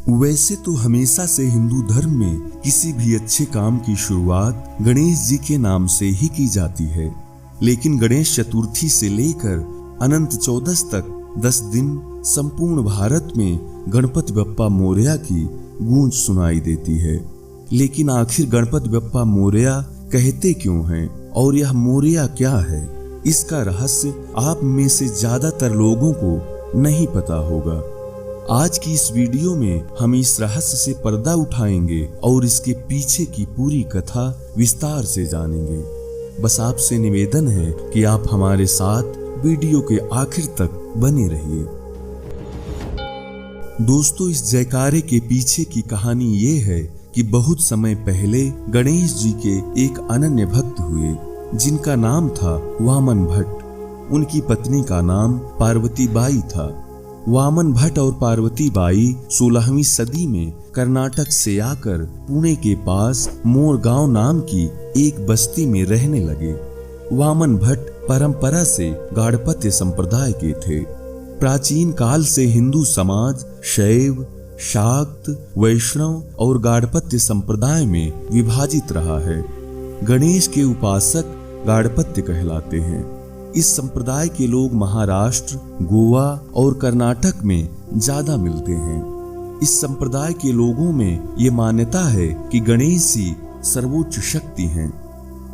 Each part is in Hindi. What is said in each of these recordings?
वैसे तो हमेशा से हिंदू धर्म में किसी भी अच्छे काम की शुरुआत गणेश जी के नाम से ही की जाती है, लेकिन गणेश चतुर्थी से लेकर अनंत चौदस तक 10 दिन संपूर्ण भारत में गणपति बप्पा मोरया की गूंज सुनाई देती है। लेकिन आखिर गणपति बप्पा मोरया कहते क्यों हैं और यह मोरया क्या है, इसका रहस्य आप में से ज्यादातर लोगों को नहीं पता होगा। आज की इस वीडियो में हम इस रहस्य से पर्दा उठाएंगे और इसके पीछे की पूरी कथा विस्तार से जानेंगे। बस आपसे निवेदन है कि आप हमारे साथ वीडियो के आखिर तक बने रहिए। दोस्तों, इस जयकारे के पीछे की कहानी ये है कि बहुत समय पहले गणेश जी के एक अनन्य भक्त हुए जिनका नाम था वामन भट्ट। उनकी पत्नी का नाम पार्वती बाई था। वामन भट्ट और पार्वती बाई 16वीं सदी में कर्नाटक से आकर पुणे के पास मोरगांव नाम की एक बस्ती में रहने लगे। वामन भट्ट परंपरा से गाणपत्य संप्रदाय के थे। प्राचीन काल से हिंदू समाज शैव, शाक्त, वैष्णव और गाणपत्य संप्रदाय में विभाजित रहा है। गणेश के उपासक गाणपत्य कहलाते हैं। इस संप्रदाय के लोग महाराष्ट्र, गोवा और कर्नाटक में ज्यादा मिलते हैं। इस संप्रदाय के लोगों में ये मान्यता है कि गणेश ही सर्वोच्च शक्ति हैं।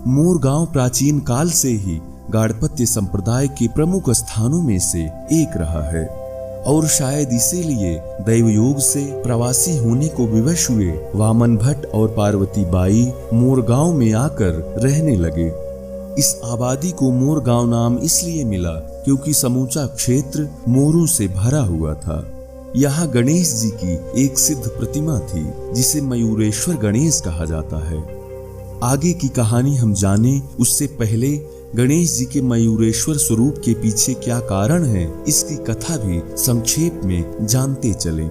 मोरगांव प्राचीन काल से ही गाणपत्य संप्रदाय के प्रमुख स्थानों में से एक रहा है और शायद इसीलिए दैवयोग से प्रवासी होने को विवश हुए वामन भट्ट और पार्वती बाई मोरगांव में आकर रहने लगे। इस आबादी को मोरगांव नाम इसलिए मिला क्योंकि समूचा क्षेत्र मोरों से भरा हुआ था। यहाँ गणेश जी की एक सिद्ध प्रतिमा थी जिसे मयूरेश्वर गणेश कहा जाता है। आगे की कहानी हम जाने उससे पहले गणेश जी के मयूरेश्वर स्वरूप के पीछे क्या कारण है, इसकी कथा भी संक्षेप में जानते चले।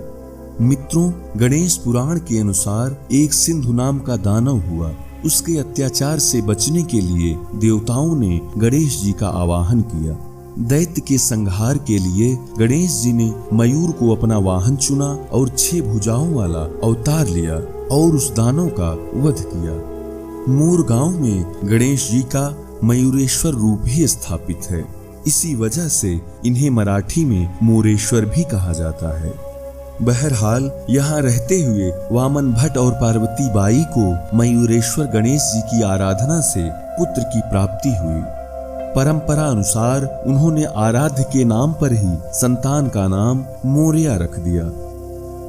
मित्रों, गणेश पुराण के अनुसार एक सिंधु नाम का दानव हुआ। उसके अत्याचार से बचने के लिए देवताओं ने गणेश जी का आवाहन किया। दैत्य के संहार के लिए गणेश जी ने मयूर को अपना वाहन चुना और 6 भुजाओं वाला अवतार लिया और उस दानव का वध किया। मोरगांव में गणेश जी का मयूरेश्वर रूप ही स्थापित है। इसी वजह से इन्हें मराठी में मोरेश्वर भी कहा जाता है। बहरहाल यहाँ रहते हुए वामन भट्ट और पार्वती बाई को मयूरेश्वर गणेश जी की आराधना से पुत्र की प्राप्ति हुई। परंपरा अनुसार उन्होंने आराध्य के नाम पर ही संतान का नाम मोरया रख दिया।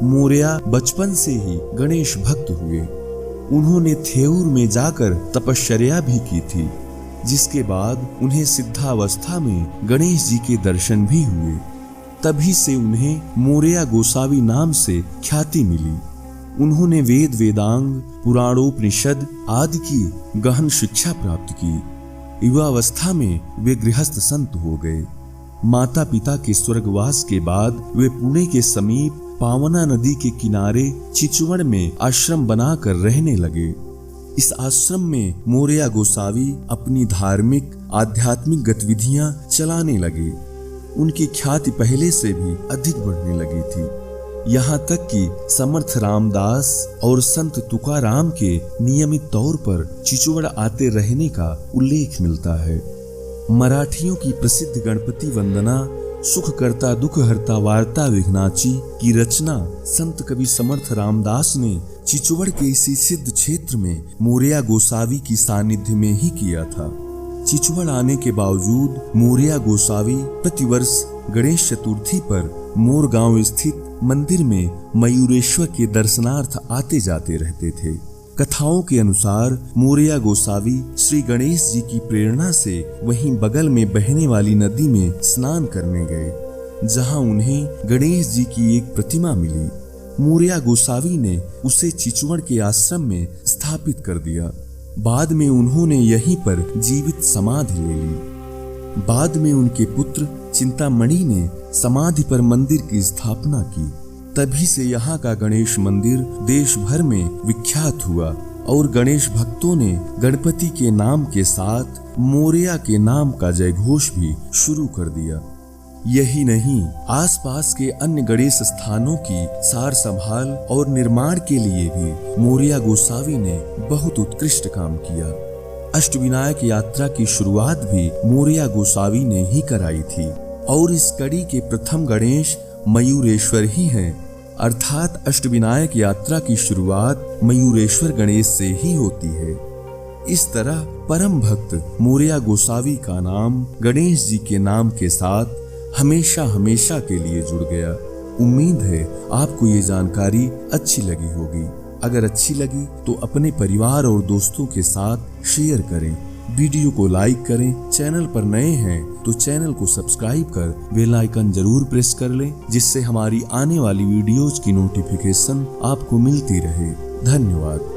मोरया बचपन से ही गणेश भक्त हुए। उन्होंने थेऊर में जाकर तपश्चर्या भी की थी, जिसके बाद उन्हें सिद्धावस्था में गणेश जी के दर्शन भी हुए। तभी से उन्हें मोरया गोसावी नाम से ख्याति मिली। उन्होंने वेद वेदांग, पुराणोपनिषद आदि की गहन शिक्षा प्राप्त की। युवावस्था में वे गृहस्थ संत हो गए। माता पिता के स्वर्गवास के बाद वे पुणे के समीप पावना नदी के किनारे चिचवड़ में आश्रम बनाकर रहने लगे। इस आश्रम में मोरया गोसावी अपनी धार्मिक आध्यात्मिक गतिविधियां चलाने लगे। उनकी ख्याति पहले से भी अधिक बढ़ने लगी थी। यहाँ तक कि समर्थ रामदास और संत तुकाराम के नियमित तौर पर चिचवड़ आते रहने का उल्लेख मिलता है। मराठियों की प्रसिद्ध गणपति वंदना सुखकर्ता दुखहर्ता वार्ता विघ्नाची की रचना संत कवि समर्थ रामदास ने चिचवड़ के इसी सिद्ध क्षेत्र में मोरया गोसावी की सानिध्य में ही किया था। चिचवड़ आने के बावजूद मोरया गोसावी प्रतिवर्ष गणेश चतुर्थी पर मोरगांव स्थित मंदिर में मयूरेश्वर के दर्शनार्थ आते जाते रहते थे। कथाओं के अनुसार मोरया गोसावी श्री गणेश जी की प्रेरणा से वहीं बगल में बहने वाली नदी में स्नान करने गए, जहां उन्हें गणेश जी की एक प्रतिमा मिली। मोरया गोसावी ने उसे चिचवड़ के आश्रम में स्थापित कर दिया। बाद में उन्होंने यहीं पर जीवित समाधि ले ली। बाद में उनके पुत्र चिंतामणि ने समाधि पर मंदिर की स्थापना की। तभी से यहाँ का गणेश मंदिर देश भर में विख्यात हुआ और गणेश भक्तों ने गणपति के नाम के साथ मोरया के नाम का जयघोष भी शुरू कर दिया। यही नहीं, आसपास के अन्य गणेश स्थानों की सार संभाल और निर्माण के लिए भी मोरया गोसावी ने बहुत उत्कृष्ट काम किया। अष्टविनायक यात्रा की शुरुआत भी मोरया गोसावी ने ही कराई थी और इस कड़ी के प्रथम गणेश मयूरेश्वर ही हैं, अर्थात अष्टविनायक यात्रा की शुरुआत मयूरेश्वर गणेश से ही होती है। इस तरह परम भक्त मोरया गोसावी का नाम गणेश जी के नाम के साथ हमेशा हमेशा के लिए जुड़ गया। उम्मीद है आपको ये जानकारी अच्छी लगी होगी। अगर अच्छी लगी तो अपने परिवार और दोस्तों के साथ शेयर करें, वीडियो को लाइक करें। चैनल पर नए हैं तो चैनल को सब्सक्राइब कर बेल आइकन जरूर प्रेस कर लें, जिससे हमारी आने वाली वीडियोज की नोटिफिकेशन आपको मिलती रहे। धन्यवाद।